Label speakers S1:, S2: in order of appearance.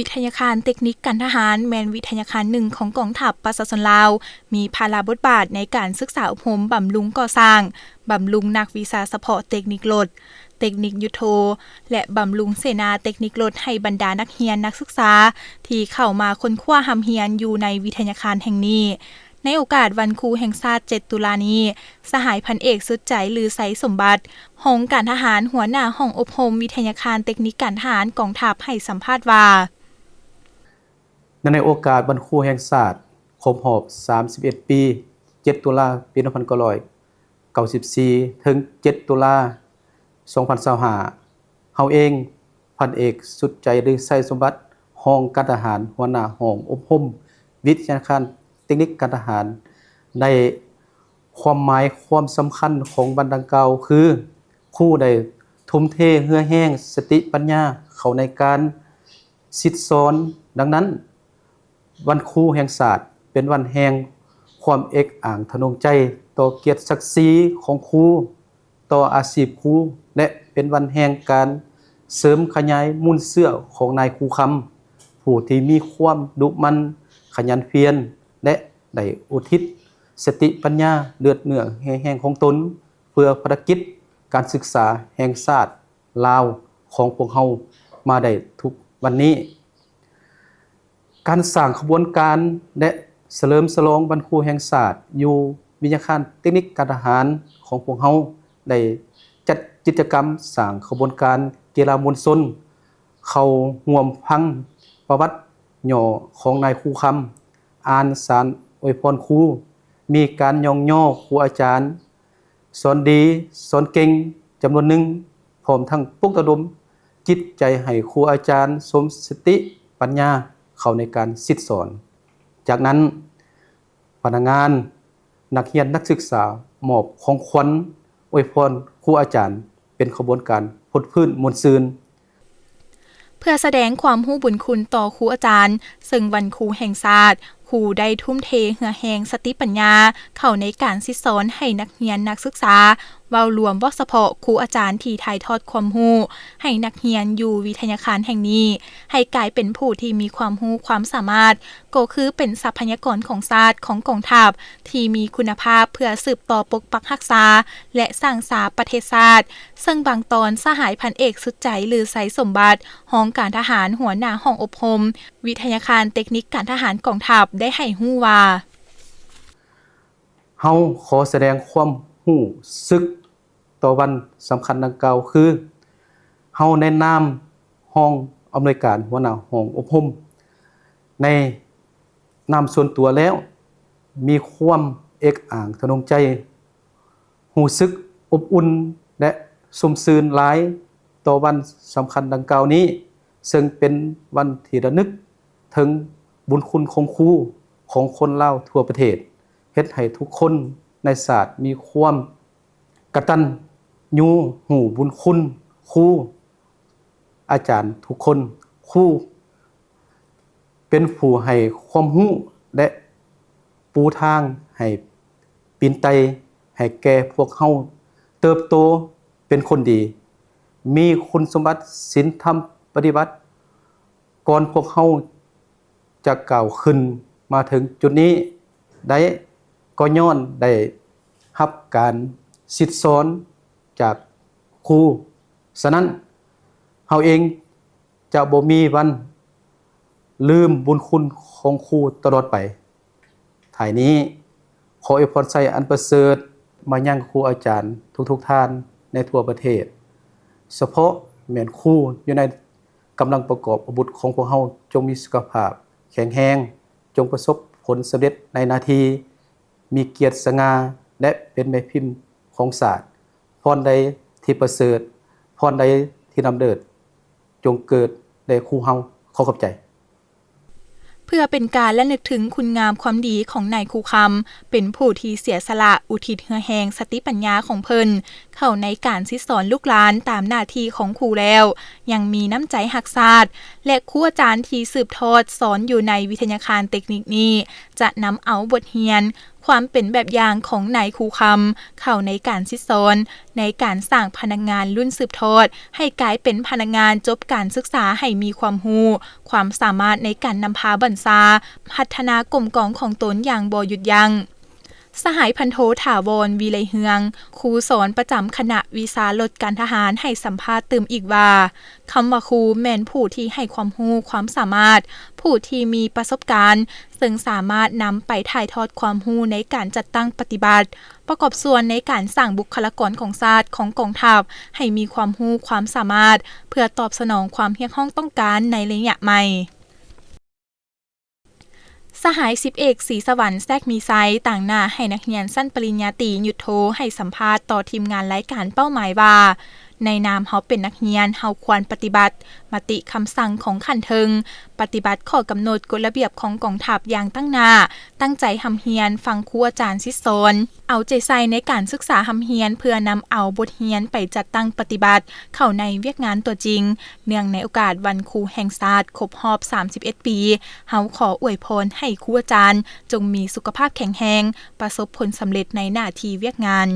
S1: วิทยาคารเทคนิคการทหารแมนวิทยาคารหนึ่งของกองทัพประชาชนลาวมีภาระบทบาทในการศึกษาอบรมบำรุงก่อสร้างบำรุงนักวิชาเฉพาะเทคนิครถเทคนิคยุทโธและบำรุงเสนาเทคนิครถให้บรรดานักเรียนนักศึกษาที่เข้ามาค้นคว้าหำเรียนอยู่ในวิทยาคารแห่งนี้ในโอกาสวันครูแห่งชาติ7ตุลานี้สหายพันเอกสุดใจลือไสสมบัติหงการทหารหัวหน้าห้องอบรมวิทยาคารเทคนิคการทหารกองทัพให้สัมภาษณ์ว่า
S2: ในโอกาสวันครูแห่งชาติครบรอบ31ปี7ตุลาปี1994ถึง7ตุลา2025เฮาเองพันเอกสุดใจลือไสสมบัติห้องการทหารหัวหน้าห้องอบรมวิทยาคารเทคนิคการทหารในความหมายความสำคัญของบรรดังกล่าวคือครูได้ทุ่มเทเหือแห้งสติปัญญาเข้าในการสิทธิสอนดังนั้นวันครูแห่งชาติเป็นวันแห่งความเอกอ่างทนงใจต่อเกียรติศักดิ์ศรีของครูต่ออาชีพครูและเป็นวันแห่งการเสริมขยายมูลเสื้อของนายครูคำผู้ที่มีความดุมันขยันเพียรและได้อุทิศสติปัญญาเลือดเนื้อแห่งของตนเพื่อภารกิจการศึกษาแห่งชาติลาวของพวกเฮามาได้ทุกวันนี้การสร้างขบวนการและเฉลิมฉลองวันครูแห่งชาติอยู่วิทยาคารเทคนิคการทหารของพวกเฮาได้จัดกิจกรรมสร้างขบวนการกีฬามวลชนเข้าร่วมฟังประวัติย่อของนายครูคำอ่านสารอวยพรครูมีการย่องย่อครูอาจารย์สอนดีสอนเก่งจำนวนหนึ่งพร้อมทั้งปลุกระดมจิตใจให้ครูอาจารย์สมสติปัญญาเข้าในการสิทธิสอนจากนั้นพนักงานนักเรียนนักศึกษามอบของขวัญอวยพรครูอาจารย์เป็นขบวนการพดพื้นมวลซืน
S1: เพื่อแสดงความรู้บุญคุณต่อครูอาจารย์ซึ่งวันครูแห่งชาติครูได้ทุ่มเทเหือแหงสติปัญญาเข้าในการสิสอนให้นักเรียนนักศึกษาเว้ารวมบ่เฉพาะครูอาจารย์ที่ถ่ายทอดความรู้ให้นักเรียนอยู่วิทยาคารแห่งนี้ให้กลายเป็นผู้ที่มีความรู้ความสามารถก็คือเป็นทรัพยากรของชาติของกองทัพที่มีคุณภาพเพื่อสืบต่อปกปักรักษาและสร้างสาประเทศชาติซึ่งบางตอนสหายพันเอกสุดใจหรือไสสมบัติห้องการทหารหัวหน้าห้องอบรมวิทยาคารเทคนิคการทหารกองทัพได้ให้รู้ว่า
S2: เฮาขอแสดงความรู้สึกต่อวันสำคัญดังกล่าวคือเฮาในนามห้องอำนวยการหัวหน้าห้องอบรมในนามส่วนตัวแล้วมีความเอกอ่างทนงใจรู้สึกอบอุ่นและสมชื่นหลายต่อวันสำคัญดังกล่าวนี้ซึ่งเป็นวันที่ระลึกถึงบุญคุณของครูของคนลาวทั่วประเทศเฮ็ดให้ทุกคนในศาสตร์มีความกตัญญูหูบุญคุณครูอาจารย์ทุกคนครูเป็นผู้ให้ความรู้และปูทางให้ปีนไตให้แก่พวกเฮาเติบโตเป็นคนดีมีคุณสมบัติศีลธรรมปฏิบัติก่อนพวกเฮาจะก้าวขึ้นมาถึงจุดนี้ได้ก็ย้อนได้รับการสิทธิสอนจากครูฉะนั้นเฮาเองจะบ่มีวันลืมบุญคุณของครูตลอดไปท้ายนี้ขออวยพรใส่อันประเสริฐมายังครูอาจารย์ทุกท่านในทั่วประเทศเฉพาะแม่นครูอยู่ในกำลังประกอบอาวุธของพวกเฮาจงมีสุขภาพแข็งแรงจงประสบผลสำเร็จในหน้าที่มีเกียรติสง่าและเป็นแม่พิมพ์ของศาสตร์พรใดที่ประเสริฐพรใดที่นำเลิศจงเกิดในครูเฮาขอขอบใจ
S1: เพื่อเป็นการและนึกถึงคุณงามความดีของนายครูคำเป็นผู้ที่เสียสละอุทิศเหือแหงสติปัญญาของเพิ่นเข้าในการสิสอนลูกหลานตามหน้าที่ของครูแล้วยังมีน้ำใจรักชาติและครูอาจารย์ที่สืบทอดสอนอยู่ในวิทยาคารเทคนิคนี้จะนำเอาบทเรียน ความเป็นแบบอย่างของนายครูคำเข้าในการซิดสอนในการสร้างพนักงานรุ่นสืบทอดให้กลายเป็นพนักงานจบการศึกษาให้มีความรู้ความสามารถในการนำพาบรรษาพัฒนากลมกองของตนอย่างบ่หยุดยัง้งสหายพันโทถาวรวีไลเฮืองครูสอนประจำคณะวิชาลดการทหารให้สัมภาษณ์เติมอีกว่าคำว่าครูแม่นผู้ที่ให้ความรู้ความสามารถผู้ที่มีประสบการณ์ซึ่งสามารถนำไปถ่ายทอดความรู้ในการจัดตั้งปฏิบัติประกอบส่วนในการสร้างบุคลากรของชาติของกองทัพให้มีความรู้ความสามารถเพื่อตอบสนองความเรียกร้องต้องการในระยะใหม่สหาย10เอกศรีสวรรค์แทรกมีไซต่างหน้าให้นักเรียนชั้นปริญญาตรีหยุดโทให้สัมภาษณ์ต่อทีมงานรายการเป้าหมายว่าในนามเฮาเป็นนักเรียนเฮาควรปฏิบัติมติคำสั่งของขันเทิงปฏิบัติข้อกำหนดกฎระเบียบของกองทัพอย่างตั้งหน้าตั้งใจหำเรียนฟังครูอาจารย์ซิสอนเอาใจใส่ในการศึกษาหำเรียนเพื่อนำเอาบทเรียนไปจัดตั้งปฏิบัติเข้าในเวียกงานตัวจริงเนื่องในโอกาสวันครูแห่งชาติครบรอบ31ปีเฮาขออวยพรให้ครูอาจารย์จงมีสุขภาพแข็งแรงประสบผลสำเร็จในหน้าที่เวียกงาน